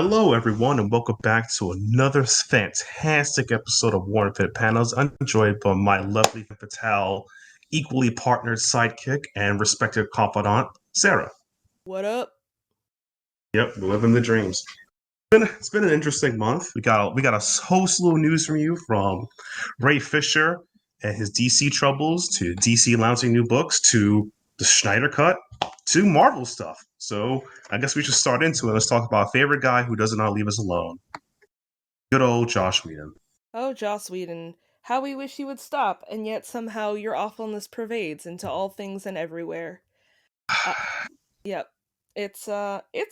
Hello, everyone, and welcome back to another fantastic episode of Warren Fit Panels. I'm joined by my lovely Fatal, equally partnered sidekick and respected confidant, Sarah. What up? Yep, we're living the dreams. It's been an interesting month. We got a whole slew of news from you, from Ray Fisher and his DC troubles to DC launching new books to the Snyder Cut to Marvel stuff. So I guess we should start into it. Let's talk about our favorite guy who does not leave us alone. Good old Joss Whedon. Oh, Joss Whedon. How we wish you would stop, and yet somehow your awfulness pervades into all things and everywhere. Uh, yep. It's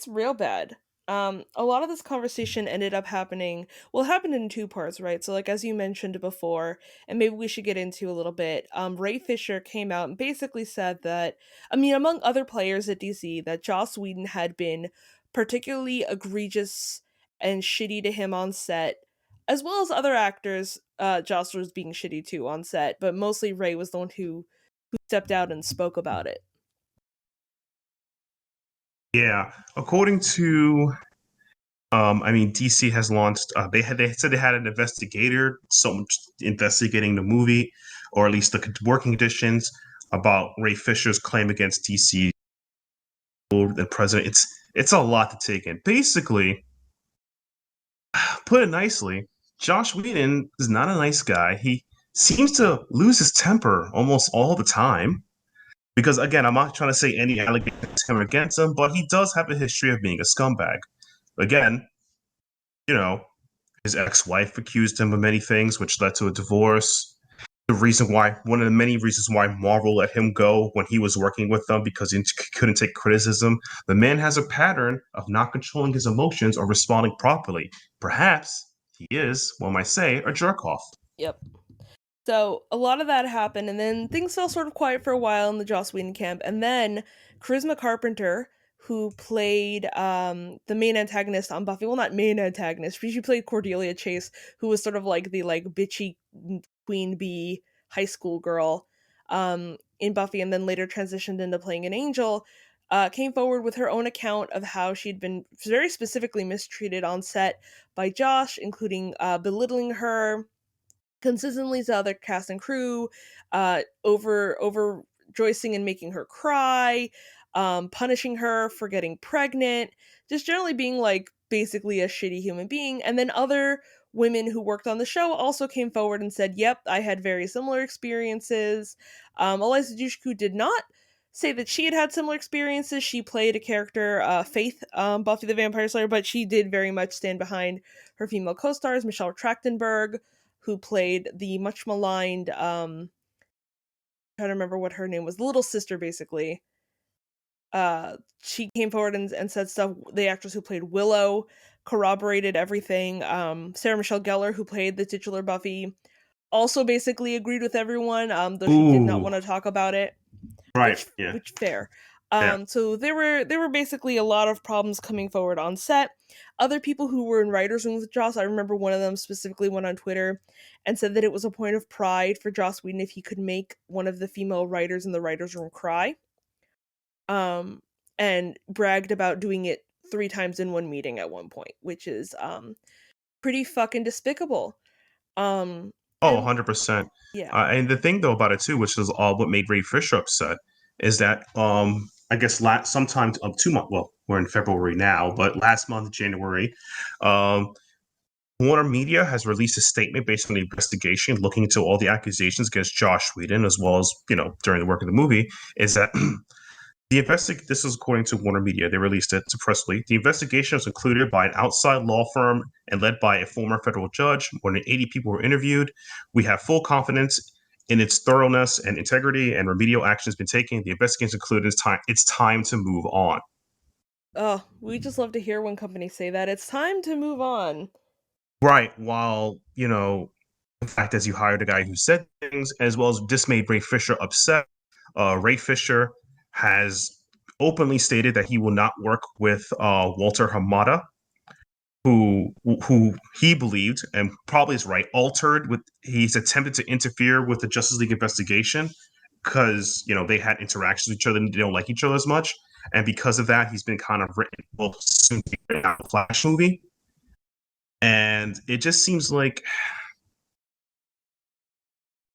real bad. A lot of this conversation ended up happening, well, it happened in two parts, right? So, like, as you mentioned before, and maybe we should get into a little bit, Ray Fisher came out and basically said that, among other players at DC, that Joss Whedon had been particularly egregious and shitty to him on set, as well as other actors. Joss was being shitty too on set, but mostly Ray was the one who stepped out and spoke about it. Yeah, according to, DC has launched. They said they had an investigator, someone investigating the movie, or at least the working conditions about Ray Fisher's claim against DC, the president. It's a lot to take in. Basically, put it nicely, Josh Whedon is not a nice guy. He seems to lose his temper almost all the time. Because again, I'm not trying to say any allegations against him, but he does have a history of being a scumbag. Again, you know, his ex-wife accused him of many things, which led to a divorce. One of the many reasons why Marvel let him go when he was working with them, because he couldn't take criticism. The man has a pattern of not controlling his emotions or responding properly. Perhaps he is, one might say, a jerk-off. Yep. So a lot of that happened, and then things fell sort of quiet for a while in the Joss Whedon camp, and then Charisma Carpenter, who played the main antagonist on Buffy, well, not main antagonist, but she played Cordelia Chase, who was sort of like the bitchy queen bee high school girl in Buffy, and then later transitioned into playing an angel. Came forward with her own account of how she'd been very specifically mistreated on set by Josh, including belittling her consistently to other cast and crew, over rejoicing and making her cry, punishing her for getting pregnant, just generally being basically a shitty human being. And then other women who worked on the show also came forward and said, "Yep, I had very similar experiences." Eliza Dushku did not say that she had similar experiences. She played a character, Faith, Buffy the Vampire Slayer, but she did very much stand behind her female co-stars, Michelle Trachtenberg, who played the much maligned, trying to remember what her name was, the little sister, basically. She came forward and said stuff. The actress who played Willow corroborated everything. Sarah Michelle Gellar, who played the titular Buffy, also basically agreed with everyone, though she did not want to talk about it. Right, yeah. Which fair. Yeah. So there were basically a lot of problems coming forward on set. Other people who were in writers' rooms with Joss, I remember one of them specifically went on Twitter and said that it was a point of pride for Joss Whedon if he could make one of the female writers in the writers' room cry. And bragged about doing it 3 times in one meeting at one point, which is pretty fucking despicable. Oh, 100%. Yeah. And the thing, though, about it, too, which is what made Ray Fisher upset, is that, I guess, sometime 2 months, well, we're in February now, but last month, January, Warner Media has released a statement based on the investigation looking into all the accusations against Joss Whedon, as well as, during the work of the movie, is that this is according to Warner Media. They released it to press release. The investigation was concluded by an outside law firm and led by a former federal judge. More than 80 people were interviewed. We have full confidence in its thoroughness and integrity, and remedial action has been taken. The investigation concluded. It's time to move on. Oh, we just love to hear when companies say that. It's time to move on. Right. While, in fact, as you hired a guy who said things, as well as this made Ray Fisher upset. Ray Fisher has openly stated that he will not work with Walter Hamada, who he believed, and probably is right, he's attempted to interfere with the Justice League investigation because, they had interactions with each other and they don't like each other as much. and because of that, he's been kind of written, well, soon to be written out the Flash movie, and it just seems like,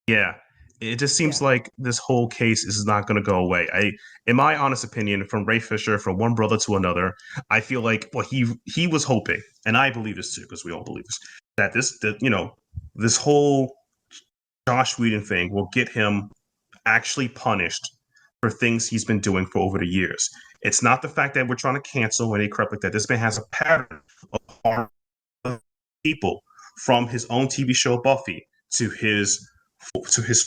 yeah, it just seems Yeah. like this whole case is not going to go away. In my honest opinion, from Ray Fisher, from one brother to another, I feel like what he was hoping, and I believe this too, because we all believe this, that this whole Josh Whedon thing will get him actually punished for things he's been doing for over the years. It's not the fact that we're trying to cancel any crap like that. This man has a pattern of harming people, from his own TV show Buffy to his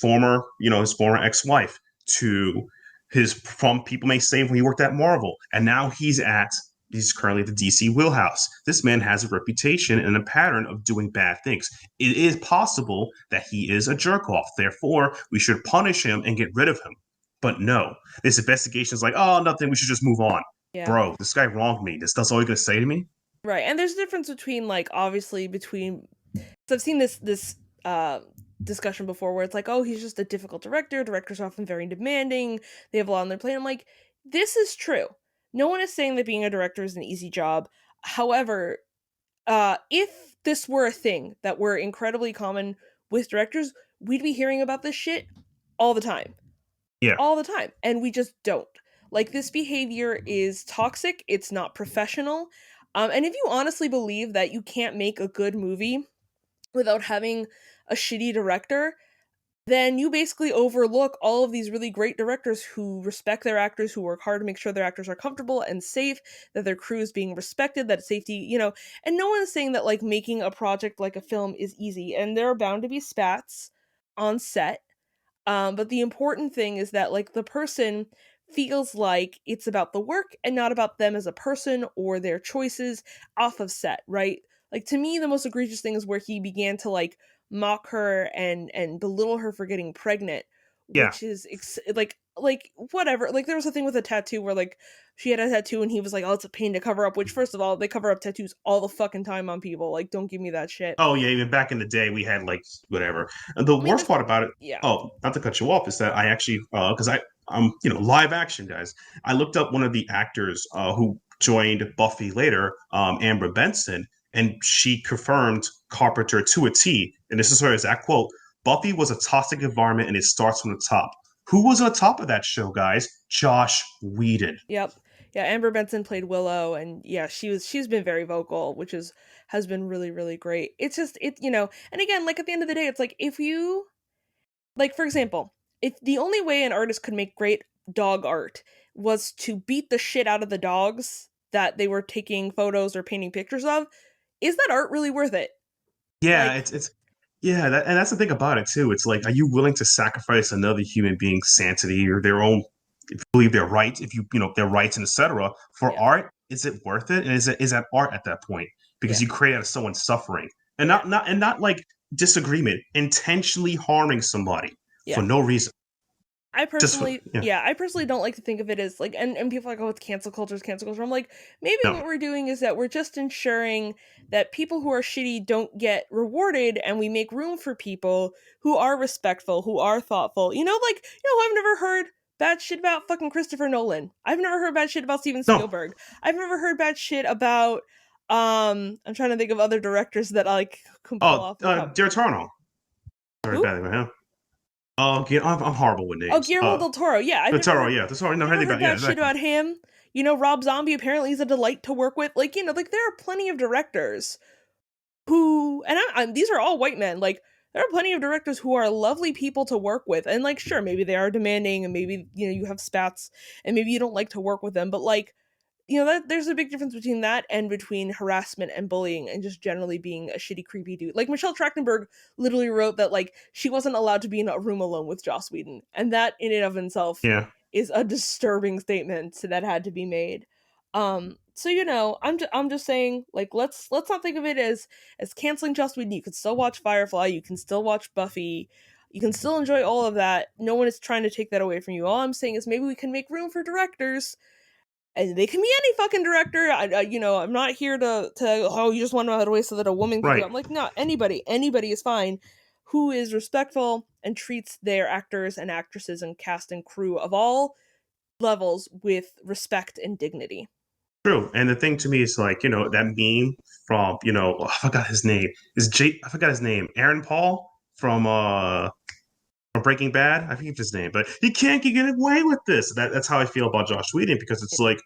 former, his former ex-wife, to his from people may say when he worked at Marvel, and now he's currently at the DC wheelhouse. This man has a reputation and a pattern of doing bad things. It is possible that he is a jerk off. Therefore, we should punish him and get rid of him. But no, this investigation is like, oh, nothing. We should just move on. Yeah. Bro, this guy wronged me. That's all you're gonna say to me? Right. And there's a difference between, like, obviously between, so I've seen this discussion before where it's like, oh, he's just a difficult director. Directors are often very demanding. They have a lot on their plate. I'm like, this is true. No one is saying that being a director is an easy job. However, if this were a thing that were incredibly common with directors, we'd be hearing about this shit all the time. Yeah. All the time. And we just don't. Like, this behavior is toxic. It's not professional. And if you honestly believe that you can't make a good movie without having a shitty director, then you basically overlook all of these really great directors who respect their actors, who work hard to make sure their actors are comfortable and safe, that their crew is being respected, that safety, and no one's saying that, like, making a project like a film is easy, and there are bound to be spats on set. But the important thing is that, like, the person feels like it's about the work and not about them as a person or their choices off of set, right? Like, to me, the most egregious thing is where he began to, like, mock her and belittle her for getting pregnant, Yeah. which is like whatever. Like, there was a thing with a tattoo where, like, she had a tattoo and he was like, oh, it's a pain to cover up, which, first of all, they cover up tattoos all the fucking time on people. Like, don't give me that shit. Oh yeah, even back in the day, we had like whatever. And the I mean, worst part about it, yeah. oh, not to cut you off, is that I actually, because I'm live action guys. I looked up one of the actors who joined Buffy later, Amber Benson, and she confirmed Carpenter to a T. And this is her exact quote: "Buffy was a toxic environment, and it starts from the top." Who was on top of that show, guys? Josh Whedon. Yep. Yeah, Amber Benson played Willow, and yeah, she's been very vocal, which has been really, really great. It's just and again, like, at the end of the day, it's like, if you, like, for example, if the only way an artist could make great dog art was to beat the shit out of the dogs that they were taking photos or painting pictures of, is that art really worth it? Yeah, Like, it's yeah, and that's the thing about it too. It's like, are you willing to sacrifice another human being's sanity or their own, if you believe their rights, if their rights and etc. for yeah, art? Is it worth it? And is that art at that point? Because yeah, you create out of someone suffering, and yeah, not like disagreement, intentionally harming somebody for yeah. no reason. I Just for, personally, yeah, yeah, I personally don't like to think of it as like, and people are like, oh, it's cancel culture, it's cancel culture. I'm like, maybe no, what we're doing is that we're just ensuring that people who are shitty don't get rewarded, and we make room for people who are respectful, who are thoughtful. I've never heard bad shit about fucking Christopher Nolan. I've never heard bad shit about Steven no. Spielberg. I've never heard bad shit about, I'm trying to think of other directors that I, like, can pull Oh, off the top. Dear Eternal. Sorry, Who? badly about him. Oh, yeah, I'm horrible with Oh, names. Guillermo del Toro. Yeah, I've never Taro, heard yeah, that's all. No, never anything heard about, yeah, bad shit exactly. about him. Rob Zombie apparently is a delight to work with. Like, there are plenty of directors who, and these are all white men. Like, there are plenty of directors who are lovely people to work with, and, like, sure, maybe they are demanding, and maybe you have spats, and maybe you don't like to work with them, but, like, that there's a big difference between that and between harassment and bullying and just generally being a shitty, creepy dude. Like, Michelle Trachtenberg literally wrote that, like, she wasn't allowed to be in a room alone with Joss Whedon, and that in and of itself Yeah, is a disturbing statement that had to be made. So, I'm just saying, like, let's not think of it as canceling Joss Whedon. You can still watch Firefly, you can still watch Buffy, you can still enjoy all of that. No one is trying to take that away from you. All I'm saying is maybe we can make room for directors, and they can be any fucking director. I'm not here to oh, you just want to know how to waste so that a woman can do it. right. I'm like, no, anybody is fine who is respectful and treats their actors and actresses and cast and crew of all levels with respect and dignity. True. And the thing to me is like, that meme from, I forgot his name. I forgot his name. Aaron Paul from Breaking Bad. I forget his name, but he can't get away with this. That's how I feel about Josh Whedon, because it's like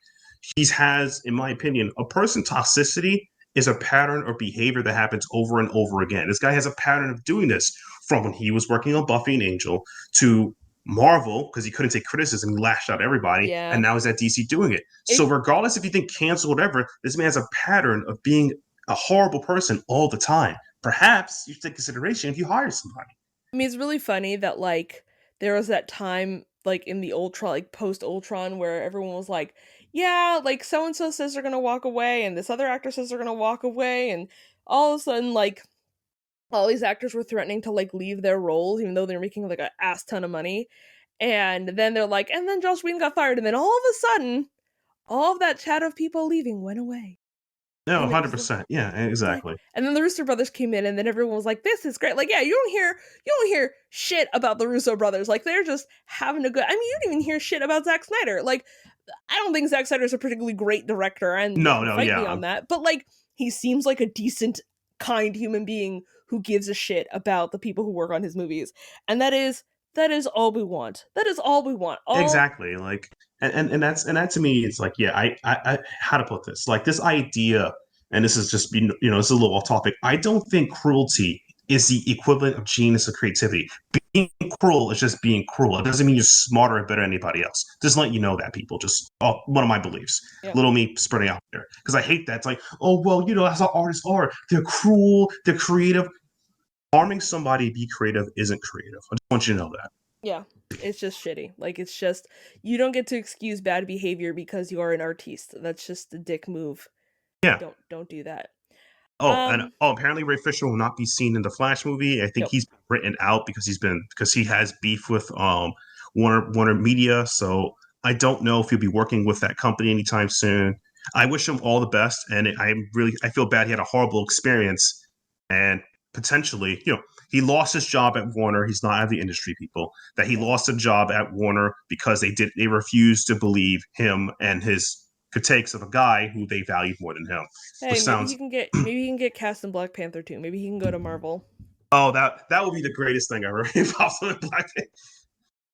he has, in my opinion, a person toxicity is a pattern or behavior that happens over and over again. This guy has a pattern of doing this from when he was working on Buffy and Angel to Marvel, because he couldn't take criticism, he lashed out at everybody, Yeah. and now he's at DC doing it. So regardless if you think cancel whatever, this man has a pattern of being a horrible person all the time. Perhaps you should take consideration if you hire somebody. I mean, it's really funny that like there was that time like in the Ultron, like post Ultron, where everyone was like, "Yeah, like so and so says they're gonna walk away, and this other actor says they're gonna walk away," and all of a sudden, like all these actors were threatening to like leave their roles, even though they're making like an ass ton of money. And then they're like, and then Joss Whedon got fired, and then all of a sudden, all of that chat of people leaving went away. No, And it was 100%. Yeah, like, exactly. and then the Russo brothers came in, and then everyone was like, "This is great!" Like, yeah, you don't hear shit about the Russo brothers. Like, they're just having a good. I mean, you don't even hear shit about Zack Snyder. Like, I don't think Zack Snyder's a particularly great director, and you No, can no, fight me yeah. on that. But like, he seems like a decent, kind human being who gives a shit about the people who work on his movies, and that is all we want. That is all we want. All Exactly. Like, and that to me is like, yeah, I how to put this? Like this idea, and this is just being, it's a little off topic. I don't think cruelty is the equivalent of genius or creativity. Being cruel is just being cruel. It doesn't mean you're smarter or better than anybody else. Just let you know that, people. Just one of my beliefs. yeah. Little me spreading out there, because I hate that. It's like, oh well, that's how artists are. They're cruel. They're creative. Harming somebody be creative isn't creative. I just want you to know that. Yeah, it's just shitty. Like, it's just you don't get to excuse bad behavior because you are an artiste. That's just a dick move. Yeah. Don't do that. Apparently Ray Fisher will not be seen in the Flash movie. I think Nope. he's written out because he has beef with Warner Media. So I don't know if he'll be working with that company anytime soon. I wish him all the best, and I feel bad he had a horrible experience, and potentially, he lost his job at Warner. He's not out of the industry, people. That he lost a job at Warner because they refused to believe him and his critiques of a guy who they valued more than him. Hey, Which sounds maybe he can get cast in Black Panther too. Maybe he can go to Marvel. Oh, that would be the greatest thing ever. If possible,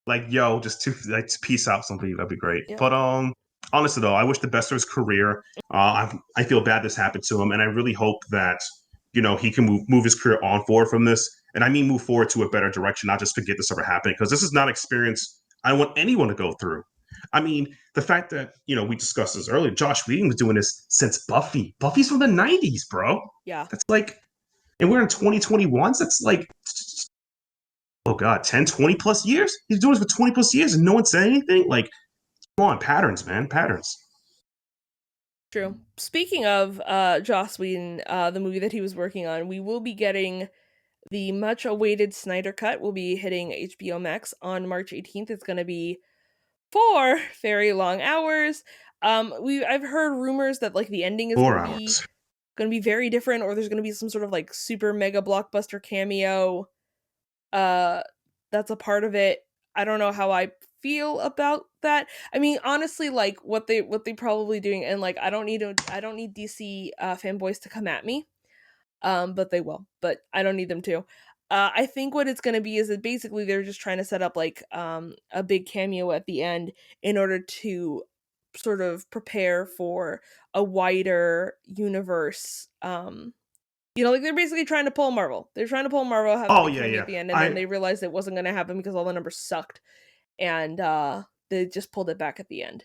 like, yo, just to like peace out something, that'd be great. Yeah. But honestly though, I wish the best for his career. I feel bad this happened to him, and I really hope that he can move his career on forward from this, and I mean move forward to a better direction, not just forget this ever happened, because this is not an experience I want anyone to go through. I mean, the fact that we discussed this earlier, Josh Whedon was doing this since Buffy. Buffy's from the '90s, bro. Yeah. That's like. And we're in 2021. So that's like, oh God, 10, 20 plus years? He's doing this for 20 plus years and no one said anything? Like, come on, patterns, man, patterns. True. Speaking of Joss Whedon, the movie that he was working on, we will be getting the much awaited Snyder Cut. Will be hitting HBO Max on March 18th. It's going to be 4 very long hours. I've heard rumors that like the ending is 4 going hours. to be very different, or there's going to be some sort of like super mega blockbuster cameo that's a part of it. I don't know how I feel about that. I mean, honestly, like what they probably doing, and like I don't need DC fanboys to come at me, but they will. But I don't need them to. I think what it's going to be is that basically they're just trying to set up like a big cameo at the end in order to sort of prepare for a wider universe. Like they're basically trying to pull Marvel. They're trying to pull Marvel, have Oh, the yeah, cameo yeah. at the end, and then they realized it wasn't going to happen because all the numbers sucked, and they just pulled it back at the end.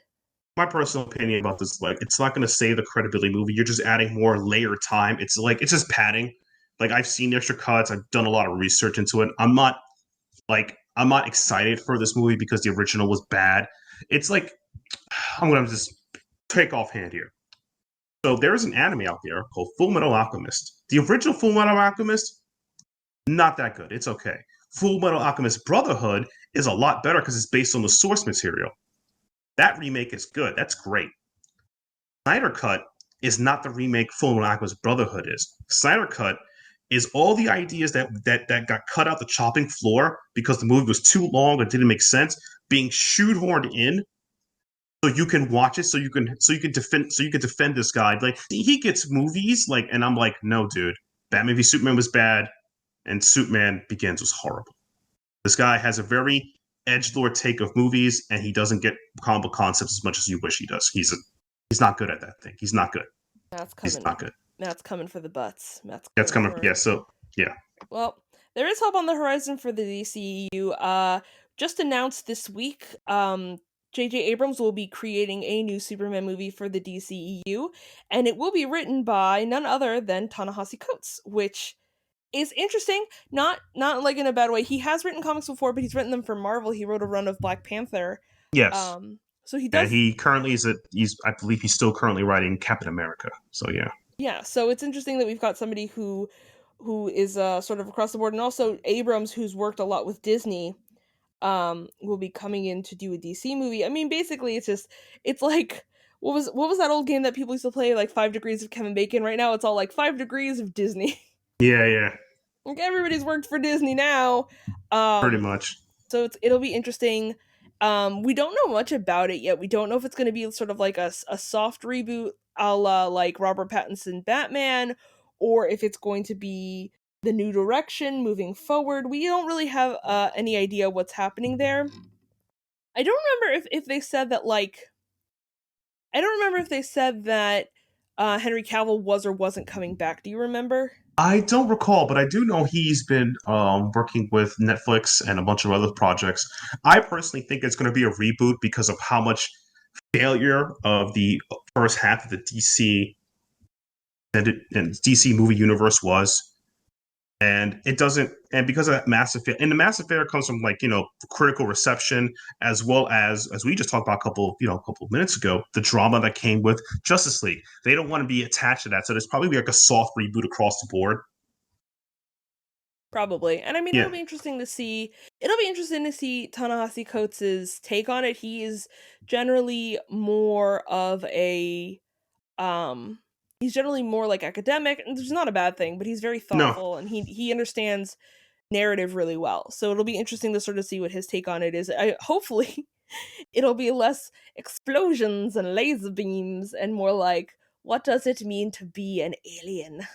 My personal opinion about this, like, it's not going to save the credibility movie. You're just adding more layer time. It's like, it's just padding. Like, I've seen extra cuts. I've done a lot of research into it. I'm not excited for this movie because the original was bad. It's like, I'm going to just take offhand here. So there is an anime out there called Full Metal Alchemist. The original Full Metal Alchemist, not that good. It's okay. Full Metal Alchemist Brotherhood is a lot better because it's based on the source material. That remake is good. That's great. Snyder Cut is not the remake Full Metal Alchemist Brotherhood is. Snyder Cut is all the ideas that got cut out the chopping floor because the movie was too long or didn't make sense, being shoehorned in so you can watch it, so you can defend this guy. Like he gets movies, like, and I'm like, no, dude, Batman v Superman was bad, and Superman Begins was horrible. This guy has a very edgelord take of movies, and he doesn't get comic book concepts as much as you wish he does. He's not good at that thing. He's not good. Matt's He's coming. not good. Matt's coming for the butts. Matt's That's coming coming. for Yeah. it. So yeah. Well, there is hope on the horizon for the DCEU. Just announced this week, J.J. Abrams will be creating a new Superman movie for the DCEU, and it will be written by none other than Ta-Nehisi Coates, which is interesting. Not like in a bad way. He has written comics before, but he's written them for Marvel. He wrote a run of Black Panther. Yes. So he And does. he currently he's I believe he's still currently writing Captain America. So yeah. Yeah, so it's interesting that we've got somebody who is sort of across the board, and also Abrams, who's worked a lot with Disney, will be coming in to do a DC movie. I mean, basically, it's like what was that old game that people used to play, like 5 Degrees of Kevin Bacon? Right now, it's all like 5 Degrees of Disney. Yeah. Yeah. Like everybody's worked for Disney now. Pretty Um, much. so it'll be interesting. We don't know much about it yet. We don't know if it's going to be sort of like a soft reboot, a la like Robert Pattinson Batman, or if it's going to be the new direction moving forward. We don't really have any idea what's happening there. I don't remember if they said that, like, I don't remember if they said that Henry Cavill was or wasn't coming back. Do you remember? I don't recall, but I do know he's been working with Netflix and a bunch of other projects. I personally think it's going to be a reboot because of how much failure of the first half of the DC movie universe was. And it doesn't, and because of that massive failure, and the massive failure comes from, like, critical reception, as well as we just talked about a couple of minutes ago, the drama that came with Justice League. They don't want to be attached to that, so there's probably like a soft reboot across the board. Probably. And I mean, Yeah. it'll be interesting to see. It'll be interesting to see Ta-Nehisi Coates' take on it. He is generally more of a he's generally more like academic, and it's not a bad thing, but he's very No. thoughtful, and he understands narrative really well. So it'll be interesting to sort of see what his take on it is. Hopefully it'll be less explosions and laser beams and more like, what does it mean to be an alien?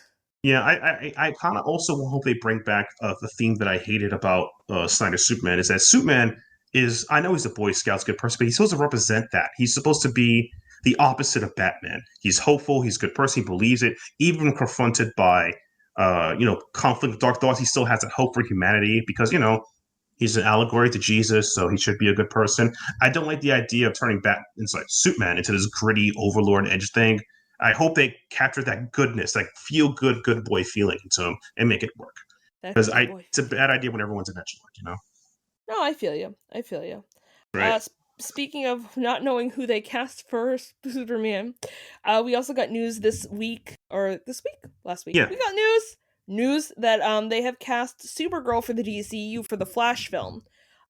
Yeah, I kind of also hope they bring back the theme that I hated about Snyder Superman, is that Superman is, I know he's a Boy Scouts good person, but he's supposed to represent that. He's supposed to be the opposite of Batman. He's hopeful, he's a good person, he believes it, even confronted by conflict, dark thoughts. He still has that hope for humanity because he's an allegory to Jesus, so he should be a good person. I don't like the idea of turning back inside Superman into this gritty overlord edge thing. I hope they capture that goodness, like feel good boy feeling into him, and make it work. That Because good boy. it's a bad idea when everyone's an edgelord. No, I feel you. I feel you. Right? Speaking of not knowing who they cast for Superman, we also got news this week, or this week, last week. Yeah. We got news that they have cast Supergirl for the DCU for the Flash film.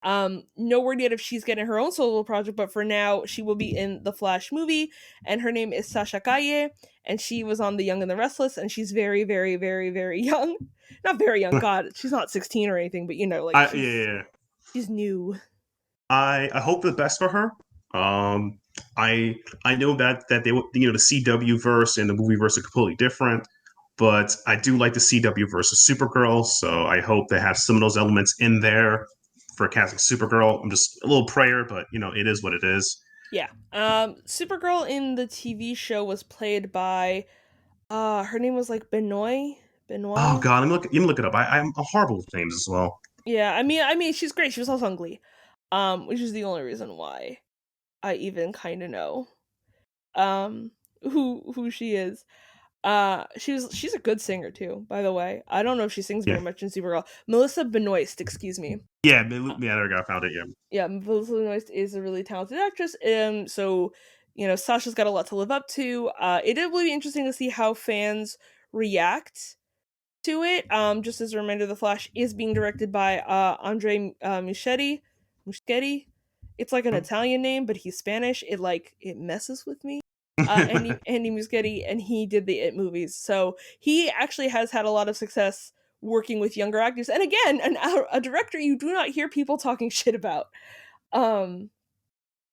No word yet if she's getting her own solo project, but for now she will be in the Flash movie, and her name is Sasha Calle, and she was on The Young and the Restless, and she's very, very, very, very young. Not very young, God, she's not 16 or anything, but like Yeah. she's new. I hope the best for her. I know that they the CW verse and the movie verse are completely different, but I do like the CW verse of Supergirl, so I hope they have some of those elements in there for casting Supergirl. I'm just a little prayer, but it is what it is. Yeah. Supergirl in the TV show was played by her name was like Benoit. Oh Benoit. God, let me look it up. I'm horrible with names as well. Yeah, I mean she's great. She was also on Glee. Which is the only reason why I even kind of know who she is. She's a good singer too, by the way. I don't know if she sings very Yeah, much in Supergirl. Melissa Benoist, excuse me. yeah, Uh, there we go. I found it. Yeah, yeah, Melissa Benoist is a really talented actress. So Sasha's got a lot to live up to. It will be interesting to see how fans react to it. Just as a reminder, The Flash is being directed by Andre Muschietti. Muschietti. It's like an Italian name, but he's Spanish. It messes with me. Andy Muschietti, and he did the It movies, so he actually has had a lot of success working with younger actors. And again, a director you do not hear people talking shit about.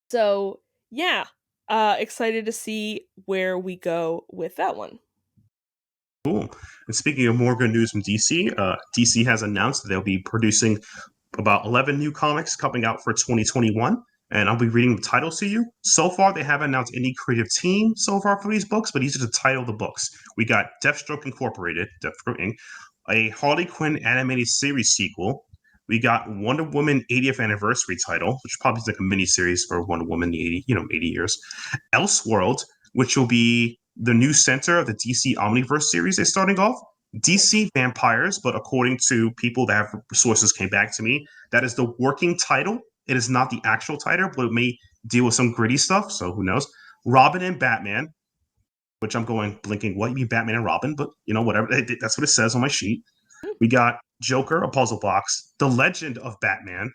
So yeah, excited to see where we go with that one. Cool. And speaking of more good news from DC, DC has announced that they'll be producing about 11 new comics coming out for 2021. And I'll be reading the titles to you. So far, they haven't announced any creative team so far for these books, but these are the title of the books. We got Deathstroke Incorporated, Deathstroke Inc., a Harley Quinn animated series sequel. We got Wonder Woman 80th anniversary title, which probably is like a mini series for Wonder Woman 80 years. Elseworld, which will be the new center of the DC Omniverse series they're starting off. DC Vampires, but according to people that have sources came back to me, that is the working title. It is not the actual title, but it may deal with some gritty stuff, so who knows. Robin and Batman, which I'm going blinking, what, you mean Batman and Robin? But, whatever, that's what it says on my sheet. We got Joker, a puzzle box, The Legend of Batman,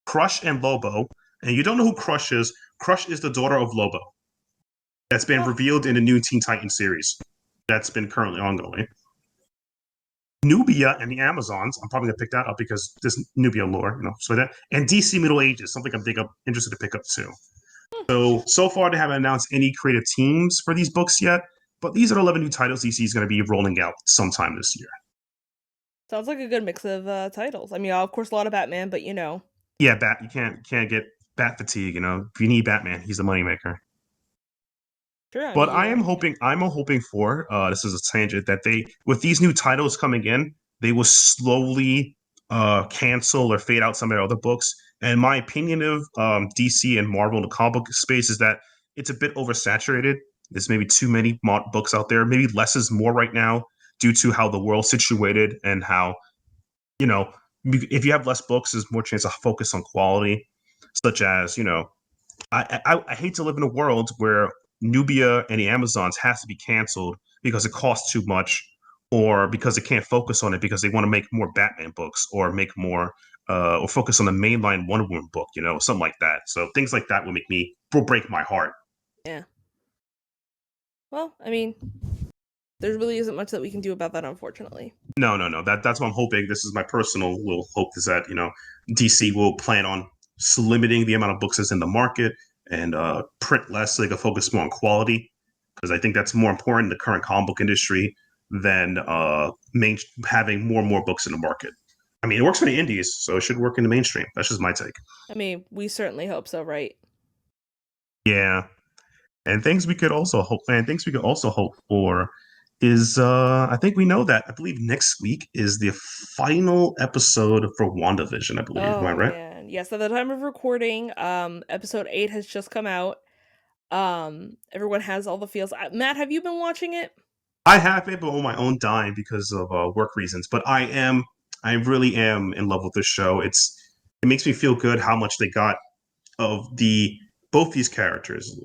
Crush and Lobo, and you don't know who Crush is. Crush is the daughter of Lobo. That's been revealed in the new Teen Titans series that's been currently ongoing. Nubia and the Amazons. I'm probably gonna pick that up because this Nubia lore, so that, and DC Middle Ages, something I'm interested to pick up too. So far they haven't announced any creative teams for these books yet, but these are 11 new titles DC is going to be rolling out sometime this year. Sounds like a good mix of titles. I mean, of course, a lot of Batman, but Yeah, you can't get Bat fatigue. If you need Batman, he's the moneymaker. Sure. But I'm hoping for this is a tangent that they, with these new titles coming in, they will slowly cancel or fade out some of their other books. And my opinion of DC and Marvel in the comic book space is that it's a bit oversaturated. There's maybe too many books out there. Maybe less is more right now due to how the world's situated and how, if you have less books, there's more chance of focus on quality, such as, I hate to live in a world where Nubia and the Amazons has to be canceled because it costs too much, or because they can't focus on it because they want to make more Batman books or make more or focus on the mainline Wonder Woman book, something like that. So things like that will break my heart. Yeah. Well, I mean, there really isn't much that we can do about that, unfortunately. No. That's what I'm hoping. This is my personal little hope, is that DC will plan on limiting the amount of books that's in the market and print less so they can focus more on quality, because I think that's more important in the current comic book industry than having more and more books in the market. I mean, it works for the indies, so it should work in the mainstream. That's just my take. I mean, we certainly hope so, right? Yeah. And things we could also hope for is I think we know that. I believe next week is the final episode for WandaVision, I believe. Am I Oh right? man. Yes, at the time of recording, episode 8 has just come out. Everyone has all the feels. Matt, have you been watching it? I have it, but on my own dime because of work reasons. But I really am in love with this show. It makes me feel good how much they got of both these characters,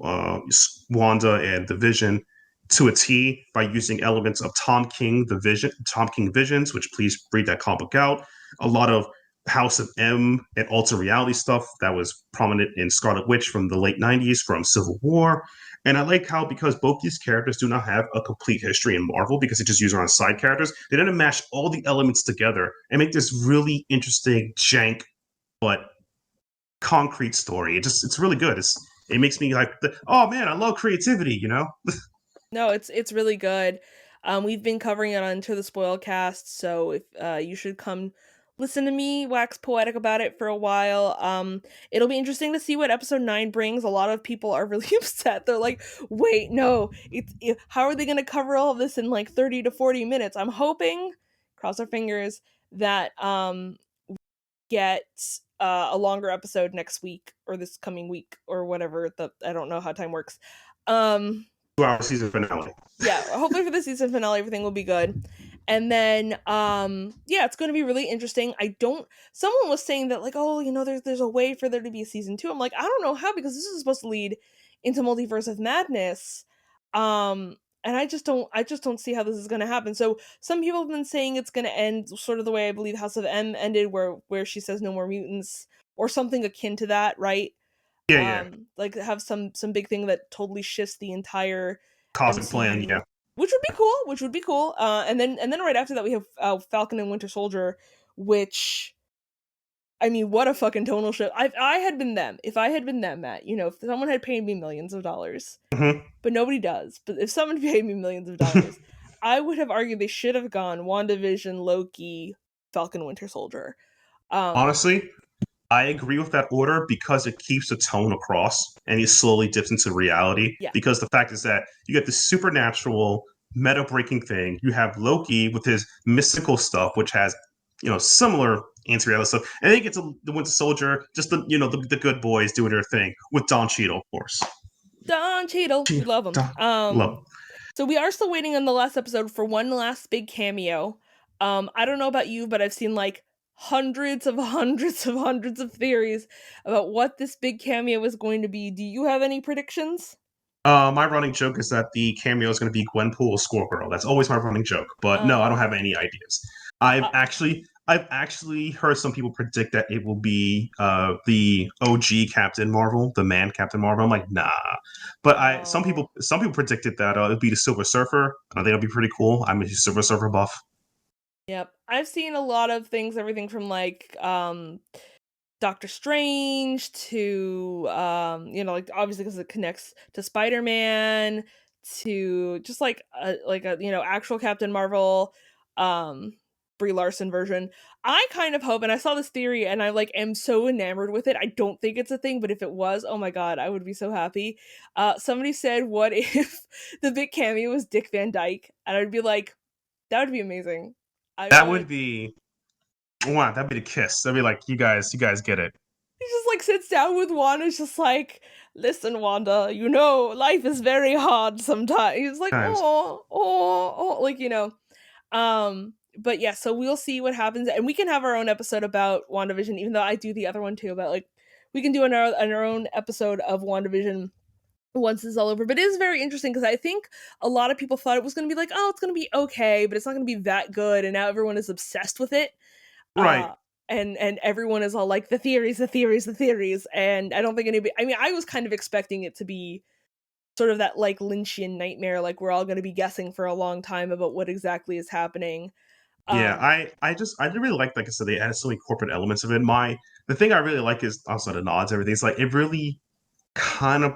Wanda and the Vision, to a T by using elements of Tom King Visions, which please read that comic book out. A lot of House of M and alternate reality stuff that was prominent in Scarlet Witch from the late 90s from Civil War. And I like how, because both these characters do not have a complete history in Marvel, because they just use her on side characters, they didn't mash all the elements together and make this really interesting, jank, but concrete story. It's really good. It makes me like, oh man, I love creativity. No, it's really good. We've been covering it on To the Spoilcast, so if you should come listen to me wax poetic about it for a while. It'll be interesting to see what episode 9 brings. A lot of people are really upset. They're like, "Wait, no, how are they going to cover all of this in like 30 to 40 minutes?" I'm hoping, cross our fingers, that get a longer episode next week or this coming week or whatever. I don't know how time works. 2 hour season finale. Yeah, hopefully for the season finale everything will be good. And then yeah, it's going to be really interesting. Someone was saying that, like, oh, there's a way for there to be a season 2. I'm like, I don't know how, because this is supposed to lead into Multiverse of Madness. And I just don't see how this is going to happen. So some people have been saying it's going to end sort of the way I believe House of M ended, where she says no more mutants or something akin to that, right? Yeah. Like have some big thing that totally shifts the entire Cosmic plan, MCU, yeah. which would be cool. And then right after that we have Falcon and Winter Soldier, which I mean, what a fucking tonal shift. If I had been them, Matt, if someone had paid me millions of dollars, Mm-hmm. but nobody does. But if someone paid me millions of dollars, I would have argued they should have gone WandaVision, Loki, Falcon, Winter Soldier. Honestly, I agree with that order because it keeps the tone across and he slowly dips into reality. Yeah. Because the fact is that you get this supernatural, meta breaking thing. You have Loki with his mystical stuff, which has, similar anti-reality stuff. And then you get to the Winter Soldier, just the good boys doing their thing with Don Cheadle, of course. Don Cheadle. We love him. Love. So we are still waiting on the last episode for one last big cameo. I don't know about you, but I've seen like hundreds of theories about what this big cameo is going to be. Do you have any predictions? My running joke is that the cameo is going to be Gwenpool Squirrel. That's always my running joke. But no, I don't have any ideas. I've actually heard some people predict that it will be the OG Captain Marvel, the man Captain Marvel. I'm like, nah. But some people predicted that it'll be the Silver Surfer. I think it'll be pretty cool. I'm a Silver Surfer buff. Yep, I've seen a lot of things, everything from like Doctor Strange to like obviously because it connects to Spider-Man to just like a actual Captain Marvel, Brie Larson version. I kind of hope, and I saw this theory and I like am so enamored with it. I don't think it's a thing, but if it was, oh my god, I would be so happy. Somebody said, what if the big cameo was Dick Van Dyke? And I'd be like, that would be amazing. That'd be the kiss. That'd be like, you guys get it. He just like sits down with Wanda. It's just like, listen, Wanda, life is very hard sometimes. He's like, oh, like But yeah, so we'll see what happens, and we can have our own episode about WandaVision. Even though I do the other one too, about like we can do our own episode of WandaVision once it's all over. But it is very interesting because I think a lot of people thought it was going to be like, oh, it's going to be okay, but it's not going to be that good, and now everyone is obsessed with it. Right. And everyone is all like, the theories, and I don't think anybody, I mean, I was kind of expecting it to be sort of that like Lynchian nightmare, like we're all going to be guessing for a long time about what exactly is happening. Yeah, I really like I said, they added so many corporate elements of it. The thing I really like is also the nods, everything. It's like it really kind of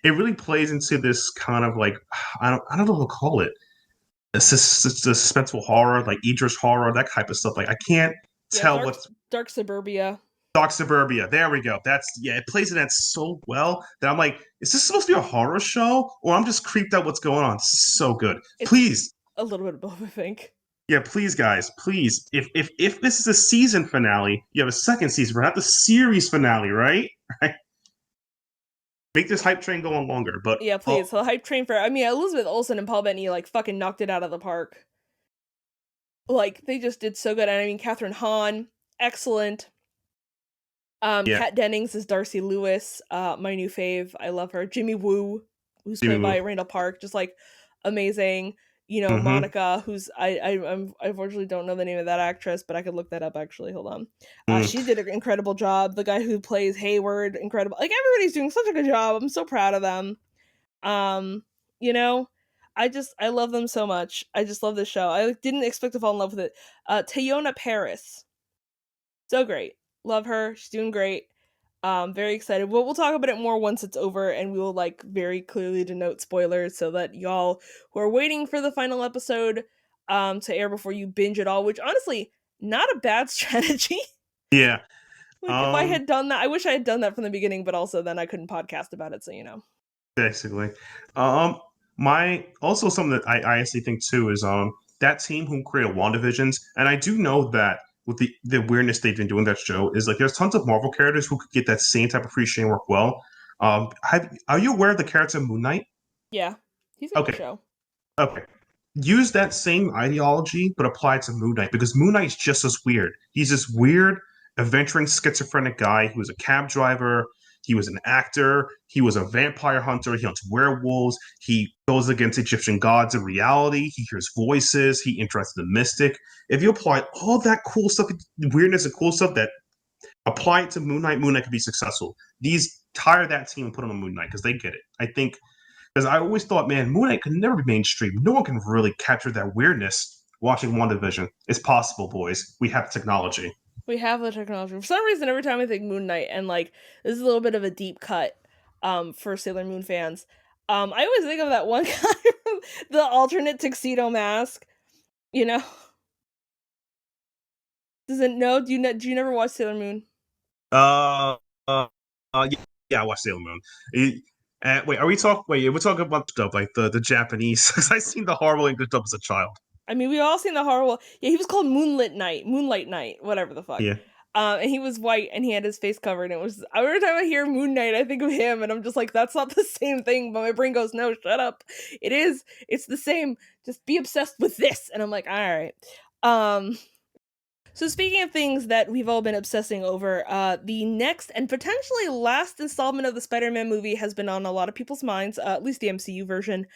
it really plays into this kind of like I don't know what to call it. It's the suspenseful horror, like Idris horror, that type of stuff. Like I can't tell what's Dark Suburbia. Dark Suburbia. There we go. It plays in that so well that I'm like, is this supposed to be a horror show, or I'm just creeped out what's going on? This is so good. Please, a little bit of both, I think. Yeah, please, guys, please. If this is a season finale, you have a second season, but not the series finale, right? Right. Make this hype train go on longer, but yeah, please. The hype train for Elizabeth Olsen and Paul Bettany like fucking knocked it out of the park. Like they just did so good. And I mean, Catherine Hahn, excellent. Kat Dennings is Darcy Lewis, my new fave. I love her. Jimmy Woo, who's played by Randall Park, just like amazing. Monica, who's I unfortunately don't know the name of that actress, but I could look that up actually. Hold on. She did an incredible job. The guy who plays Hayward, incredible. Like everybody's doing such a good job. I'm so proud of them. I love them so much. I just love this show. I didn't expect to fall in love with it. Teyona Paris. So great. Love her. She's doing great. Very excited. We'll talk about it more once it's over, and we will like very clearly denote spoilers so that y'all who are waiting for the final episode to air before you binge it all, which honestly, not a bad strategy. Yeah. Like if I had done that, I wish I had done that from the beginning, but also then I couldn't podcast about it, so Basically. Also something that I actually think too is that team who created WandaVisions, and I do know that with the weirdness they've been doing that show is like there's tons of Marvel characters who could get that same type of appreciation work well. Are you aware of the character Moon Knight? Yeah, he's in the show. Okay, use that same ideology but apply it to Moon Knight because Moon Knight's just as weird. He's this weird, adventuring, schizophrenic guy who was a cab driver. He was an actor. He was a vampire hunter. He hunts werewolves. He goes against Egyptian gods in reality. He hears voices. He interacts with the mystic. If you apply all that cool stuff, weirdness and cool stuff, that apply it to Moon Knight could be successful. Hire that team and put on Moon Knight because they get it. I think, because I always thought, man, Moon Knight could never be mainstream. No one can really capture that weirdness watching WandaVision. It's possible, boys. We have technology. We have the technology. For some reason, every time I think Moon Knight, and like this is a little bit of a deep cut, for Sailor Moon fans. I always think of that one guy from the alternate tuxedo mask. You know, doesn't know? Do you never watch Sailor Moon? Uh, uh, yeah, yeah, I watched Sailor Moon. Wait, are we talking? Wait, we're talking about the dub, like the Japanese. Because I seen the horrible English dub as a child. I mean, we all seen the horrible. Yeah, he was called Moonlight Knight, whatever the fuck. Yeah. And he was white, and he had his face covered. And it was every time I hear Moon Knight, I think of him, and I'm just like, that's not the same thing. But my brain goes, no, shut up. It is. It's the same. Just be obsessed with this. And I'm like, all right. Um. So speaking of things that we've all been obsessing over, the next and potentially last installment of the Spider-Man movie has been on a lot of people's minds, at least the MCU version.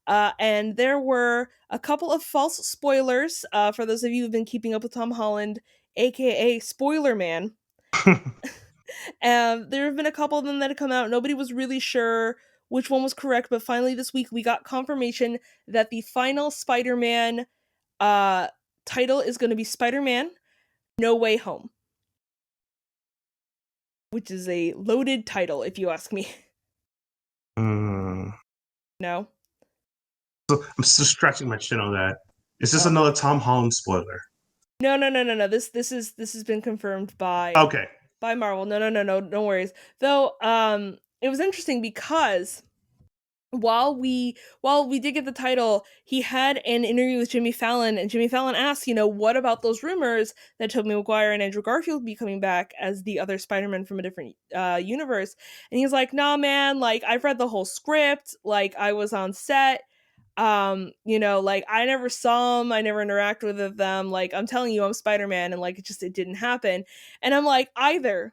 And there were a couple of false spoilers for those of you who've been keeping up with Tom Holland, aka Spoiler Man. There have been a couple of them that have come out. Nobody was really sure which one was correct, but finally this week we got confirmation that the final Spider-Man title is going to be Spider-Man No Way Home, which is a loaded title, if you ask me. No? So I'm still scratching my chin on that. Is this another Tom Holland spoiler? No. This has been confirmed by Okay. by Marvel. No worries. Though, it was interesting because while we did get the title, he had an interview with Jimmy Fallon, and Jimmy Fallon asked, what about those rumors that Tobey Maguire and Andrew Garfield be coming back as the other Spider-Man from a different universe? And he's like, nah, man, like, I've read the whole script, like, I was on set, like, I never saw them, I never interacted with them, like, I'm telling you, I'm Spider-Man, and like, it didn't happen. And I'm like, either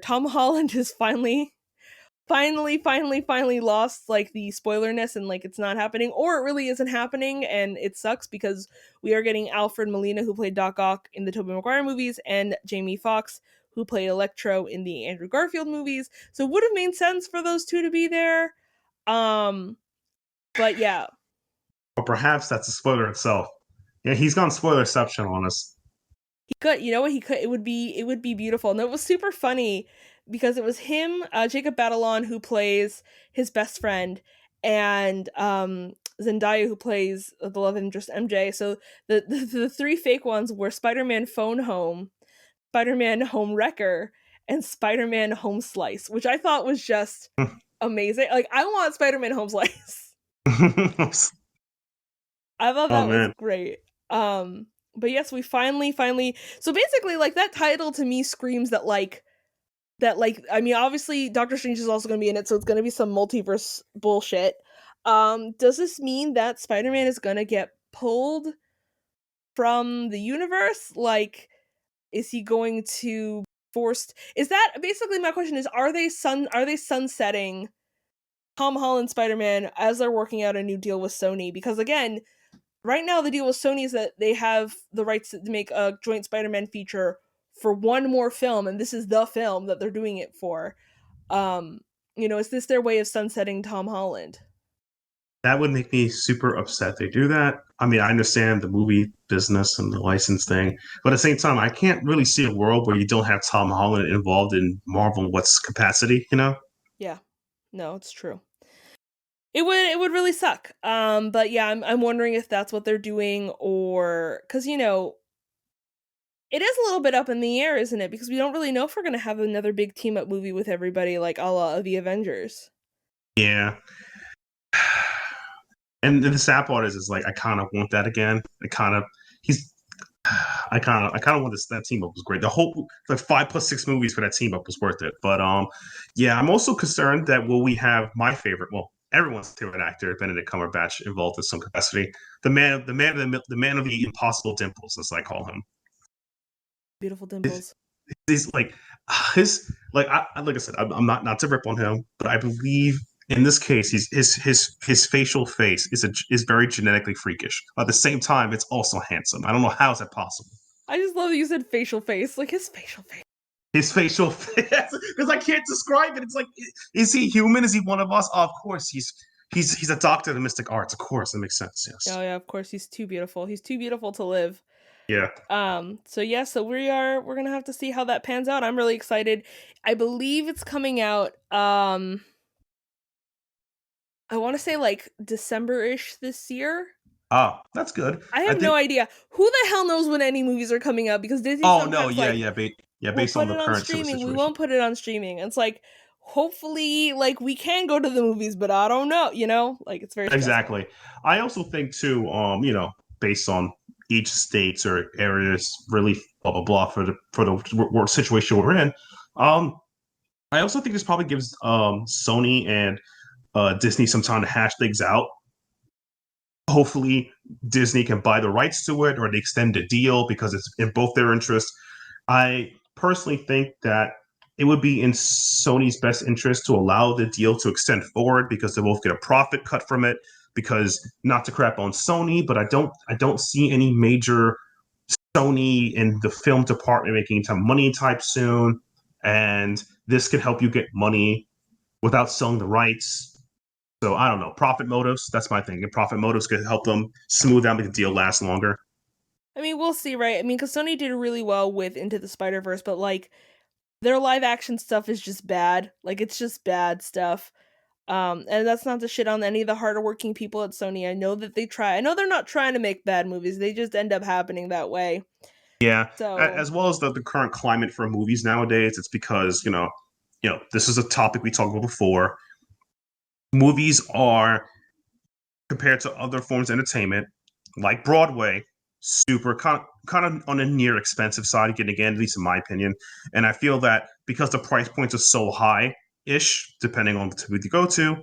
Tom Holland is finally lost like the spoilerness, and like it's not happening, or it really isn't happening, and it sucks because we are getting Alfred Molina, who played Doc Ock in the Tobey Maguire movies, and Jamie Foxx, who played Electro in the Andrew Garfield movies. So it would have made sense for those two to be there. But yeah. Or perhaps that's a spoiler itself. Yeah, he's gone spoilerception on us. He could, he could. It would be beautiful. And it was super funny because it was him, Jacob Batalon, who plays his best friend, and Zendaya, who plays the love interest MJ. So the three fake ones were Spider-Man Phone Home, Spider-Man Home Wrecker, and Spider-Man Home Slice, which I thought was just amazing. Like, I want Spider-Man Home Slice. I thought that was great. But yes, we finally so basically, like, that title to me screams that I mean, obviously Doctor Strange is also going to be in it, so it's going to be some multiverse bullshit. Does this mean that Spider-Man is going to get pulled from the universe? Like, is he going to forced? Is that basically my question? Is are they sunsetting Tom Holland Spider-Man as they're working out a new deal with Sony? Because again, right now the deal with Sony is that they have the rights to make a joint Spider-Man feature for one more film, and this is the film that they're doing it for. Is this their way of sunsetting Tom Holland? That would make me super upset they do that. I mean, I understand the movie business and the license thing, but at the same time, I can't really see a world where you don't have Tom Holland involved in Marvel in what's capacity, Yeah. No, it's true. It would really suck. But yeah, I'm wondering if that's what they're doing, or because it is a little bit up in the air, isn't it? Because we don't really know if we're gonna have another big team up movie with everybody, like a la the Avengers. Yeah. And the sad part is like I kind of want that again. I kind of want this. That team up was great. The whole 5+6 movies for that team up was worth it. But yeah, I'm also concerned that will we have my favorite, well, everyone's favorite actor, Benedict Cumberbatch, involved in some capacity. The man of the impossible dimples, as I call him. Beautiful dimples. He's like like I said, I'm not to rip on him, but I believe in this case, his facial face is very genetically freakish. At the same time, it's also handsome. I don't know how is that possible. I just love that you said facial face, like his facial face. His facial face, because I can't describe it. It's like, is he human? Is he one of us? Oh, of course, he's a doctor of the mystic arts. Of course, that makes sense. Yes. Oh yeah, of course, he's too beautiful. He's too beautiful to live. Yeah. So we're gonna have to see how that pans out. I'm really excited. I believe it's coming out I want to say like December-ish this year. Ah, that's good. I I have no think. idea. Who the hell knows when any movies are coming out, because Disney Oh no, sometimes yeah, like, yeah, we'll based on put the it on current civil streaming, we situation. won't put it on streaming. It's like, hopefully, like, we can go to the movies, but I don't know, like, it's very stressful. Exactly. I also think too, based on each state's or area's relief, blah blah blah, for the situation we're in. Um, I also think this probably gives Sony and Disney some time to hash things out. Hopefully, Disney can buy the rights to it or they extend the deal because it's in both their interests. I personally think that it would be in Sony's best interest to allow the deal to extend forward because they both get a profit cut from it. Because not to crap on Sony, but I don't see any major Sony in the film department making some money type soon, and this could help you get money without selling the rights. So I don't know. Profit motives, that's my thing. And profit motives could help them smooth out, make the deal last longer. I mean, we'll see, right? I mean, because Sony did really well with Into the Spider-Verse, but like, their live action stuff is just bad. Like, it's just bad stuff. And that's not to shit on any of the harder working people at Sony. I know that they try. I know they're not trying to make bad movies. They just end up happening that way. Yeah, So, as well as the current climate for movies nowadays, it's because this is a topic we talked about before. Movies are compared to other forms of entertainment, like Broadway, super kind of on a near expensive side, again, at least in my opinion. And I feel that because the price points are so high ish, depending on who you go to,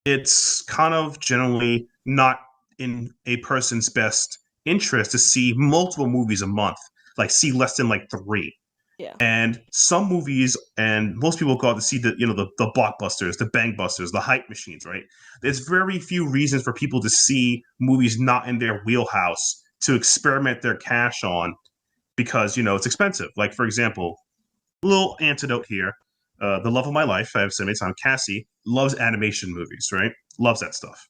it's kind of generally not in a person's best interest to see multiple movies a month, like see less than like three. yeah. And some movies, and most people go out to see the blockbusters, the bangbusters, the hype machines, right? There's very few reasons for people to see movies not in their wheelhouse to experiment their cash on because it's expensive. Like for example, little antidote here. The love of my life, I have said many times, Cassie loves animation movies, right? Loves that stuff.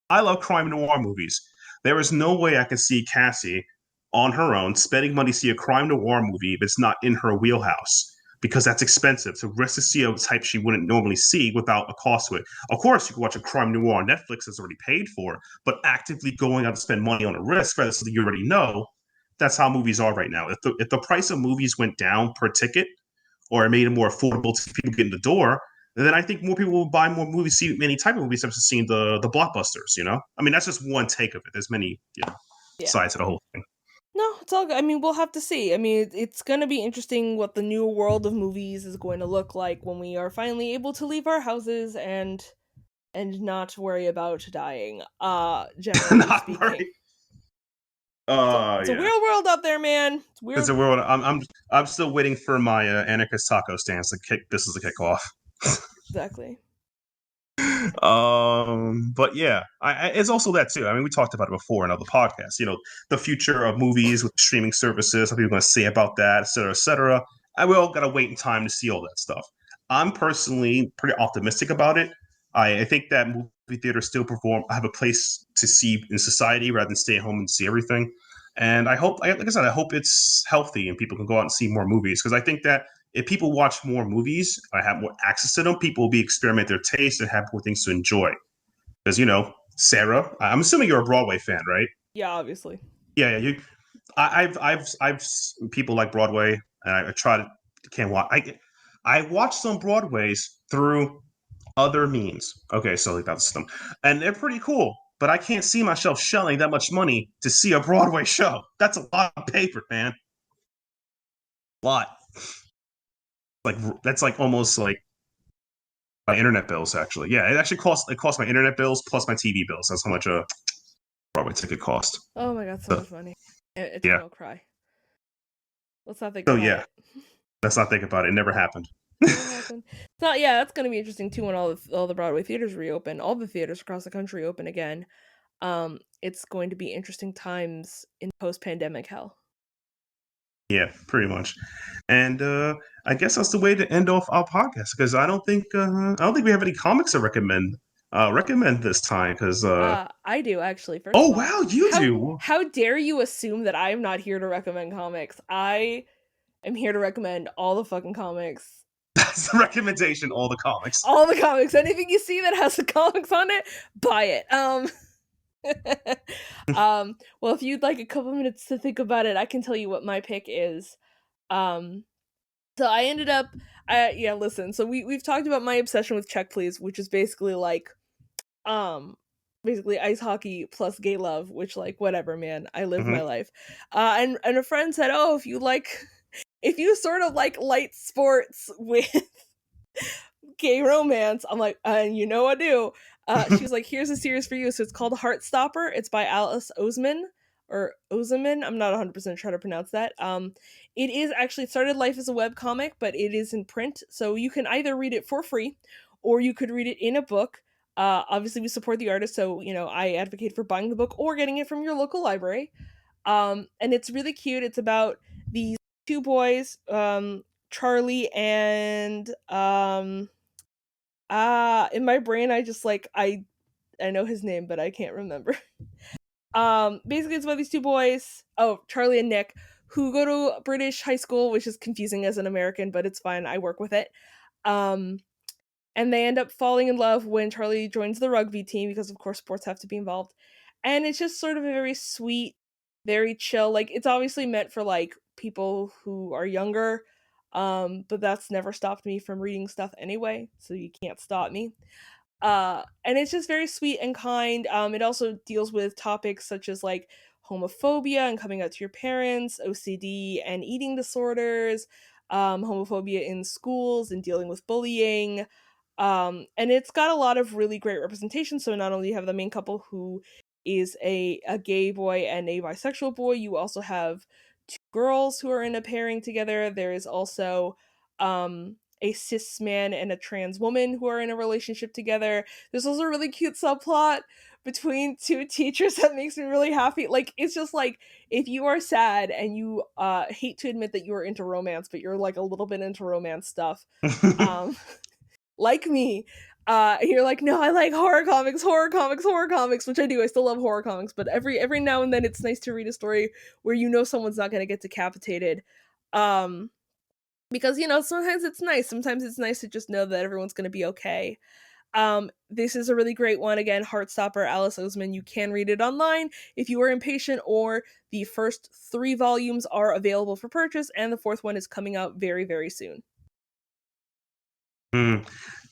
I love crime noir movies. There is no way I could see Cassie on her own spending money to see a crime noir movie if it's not in her wheelhouse because that's expensive. So risk to see a type she wouldn't normally see without a cost to it. Of course, you can watch a crime noir on Netflix that's already paid for, but actively going out to spend money on a risk rather than something you already know. That's how movies are right now. If the price of movies went down per ticket, or it made it more affordable to people get in the door, then I think more people will buy more movies, see many type of movies, instead of seeing the blockbusters. I mean, that's just one take of it. There's many Yeah. sides to the whole thing. No, it's all good. I mean, we'll have to see. I mean, it's going to be interesting what the new world of movies is going to look like when we are finally able to leave our houses and not worry about dying. Generally Not speaking. very. It's a Yeah. weird world out there, man. It's It's weird. a world. I'm still waiting for my anarchist taco stands to kick. This is the kickoff. Exactly. But yeah, it's also that too. I mean, we talked about it before in other podcasts. The future of movies with streaming services. What people are going to say about that, et cetera, et cetera. We all got to wait in time to see all that stuff. I'm personally pretty optimistic about it. I think that movie theaters still have a place to see in society rather than stay at home and see everything. And I hope, like I said, I hope it's healthy and people can go out and see more movies because I think that if people watch more movies or have more access to them, people will be experiment their taste and have more things to enjoy. Because Sarah, I'm assuming you're a Broadway fan, right? Yeah, obviously. Yeah, yeah. I've people like Broadway, and I try to can't watch. I watch some Broadways through other means. Okay, so like that's them, and they're pretty cool. But I can't see myself shelling that much money to see a Broadway show. That's a lot of paper, man. A lot. Like that's like almost like my internet bills. Actually, yeah, it costs my internet bills plus my TV bills. That's how much a Broadway ticket cost. Oh my god, so So much money. yeah, Eternal cry. Let's not think so about yeah, it. let's not think about it. It never happened. Never happened. So yeah, that's gonna be interesting too when all the Broadway theaters reopen. All the theaters across the country open again. It's going to be interesting times in post-pandemic hell. Yeah, pretty much. And I guess that's the way to end off our podcast because I don't think we have any comics to recommend recommend this time because I do actually. First oh of all, wow, you do. how dare you assume that I am not here to recommend comics? I am here to recommend all the fucking comics. That's the recommendation. All the comics. All the comics. Anything you see that has the comics on it, buy it. Well, if you'd like a couple minutes to think about it, I can tell you what my pick is. Um, so I ended up, yeah, listen. So we've talked about my obsession with Check Please, which is basically like, um, basically ice hockey plus gay love, which like whatever, man. I live my Hmm. life. And a friend said, oh, if you sort of like light sports with gay romance. I'm like, you know I do. She was like, here's a series for you. So it's called Heartstopper. It's by Alice Oseman or Oseman. I'm not 100% sure how to pronounce that. It is actually it started life as a web comic, but it is in print. So you can either read it for free or you could read it in a book. Obviously, we support the artist, so I advocate for buying the book or getting it from your local library. And it's really cute. It's about these two boys, Charlie and in my brain I just like I know his name, but I can't remember. Basically it's about these two boys, oh, Charlie and Nick, who go to British high school, which is confusing as an American, but it's fine. I work with it. Um, and they end up falling in love when Charlie joins the rugby team because of course sports have to be involved. And it's just sort of a very sweet, very chill. Like it's obviously meant for like people who are younger. But that's never stopped me from reading stuff anyway, so you can't stop me. And it's just very sweet and kind. It also deals with topics such as like homophobia and coming out to your parents, OCD and eating disorders, homophobia in schools and dealing with bullying. And it's got a lot of really great representation. So not only you have the main couple who is a gay boy and a bisexual boy, you also have two girls who are in a pairing together. There is also a cis man and a trans woman who are in a relationship together. There's also a really cute subplot between two teachers that makes me really happy. Like it's just like if you are sad and you hate to admit that you are into romance, but you're like a little bit into romance stuff, um like me, you're like, no, I like horror comics, horror comics, horror comics, which I do. I still love horror comics, but every now and then it's nice to read a story where someone's not going to get decapitated. Um because sometimes it's nice. Sometimes it's nice to just know that everyone's going to be okay. This is a really great one. Again, Heartstopper, Alice Oseman. You can read it online if you are impatient, or the first 3 volumes are available for purchase, and the 4th one is coming out very, very soon.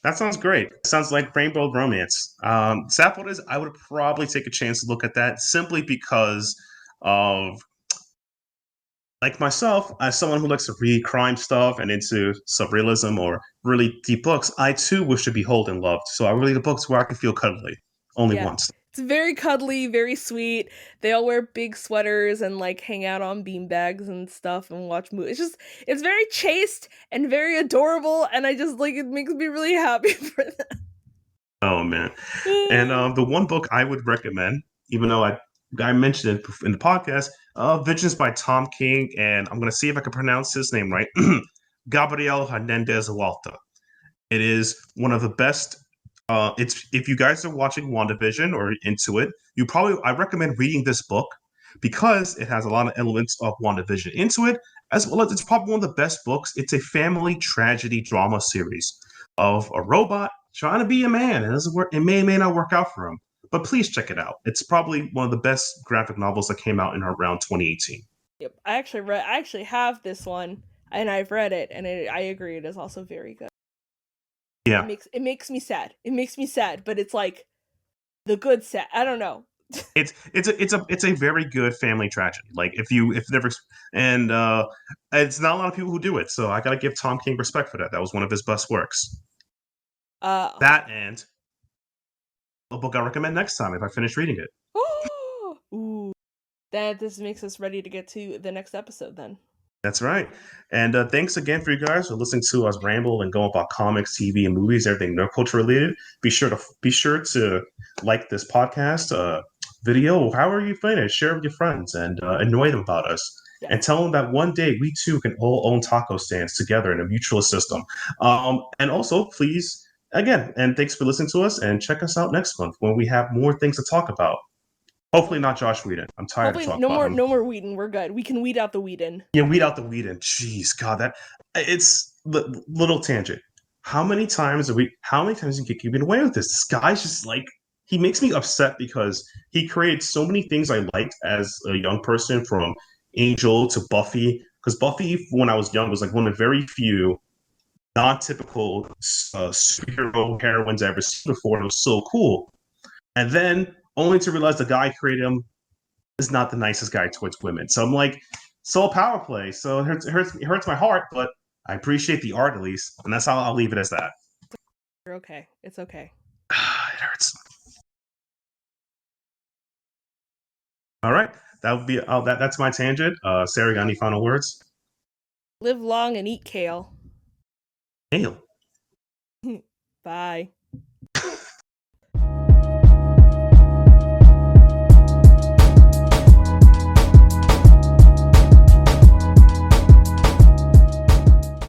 That sounds great. Sounds like rainbow romance. Sad part is, I would probably take a chance to look at that simply because of, like myself, as someone who likes to read crime stuff and into surrealism or really deep books, I too wish to be held and loved. So I read the books where I can feel cuddly only Yeah. once. It's very cuddly, very sweet. They all wear big sweaters and like hang out on beanbags and stuff and watch movies. It's very chaste and very adorable, and I just like it makes me really happy for Oh man! And them. the one book I would recommend, even though I mentioned it in the podcast, Visions by Tom King, and I'm gonna see if I can pronounce his name right. Gabriel Hernandez Walta. It is one of the best. It's if you guys are watching WandaVision or into it, I recommend reading this book because it has a lot of elements of WandaVision into it, as well as it's probably one of the best books. It's a family tragedy drama series of a robot trying to be a man. It doesn't work. It may not work out for him, but please check it out. It's probably one of the best graphic novels that came out in around 2018. Yep, I actually have this one, and I've read it, and I agree, it is also very good. Yeah, It makes me sad. It makes me sad, but it's like the good sad. I don't know. it's a very good family tragedy. Like if never and it's not a lot of people who do it. So I gotta give Tom King respect for that. That was one of his best works. Uh, That and a book I recommend next time if I finish reading it. ooh, that this makes us ready to get to the next episode then. That's right. And thanks again for you guys for listening to us ramble and go about comics, TV, and movies, everything nerd culture related. Be sure to like this podcast, video, however you find it. Share it with your friends and annoy them about us. Yeah. And tell them that one day we too can all own taco stands together in a mutual system. And also, please again, and thanks for listening to us. And check us out next month when we have more things to talk about. Hopefully, not Josh Whedon. I'm tired Hopefully, of talking about him. no more Whedon. We're good. We can weed out the Whedon. Yeah, weed out the Whedon. Jeez, God, that it's little tangent. How many times can you keep getting away with this? This guy's just like he makes me upset because he created so many things I liked as a young person, from Angel to Buffy. Because Buffy, when I was young, was like one of the very few non-typical superhero heroines I ever seen before. It was so cool. And then only to realize the guy created him is not the nicest guy towards women. So I'm like, it's all power play. So it hurts my heart, but I appreciate the art at least, and that's how I'll leave it as that. You're okay. It's okay. It hurts. All right, that would be that's my tangent. Sarah, got any final words? Live long and eat kale. Hail. Bye.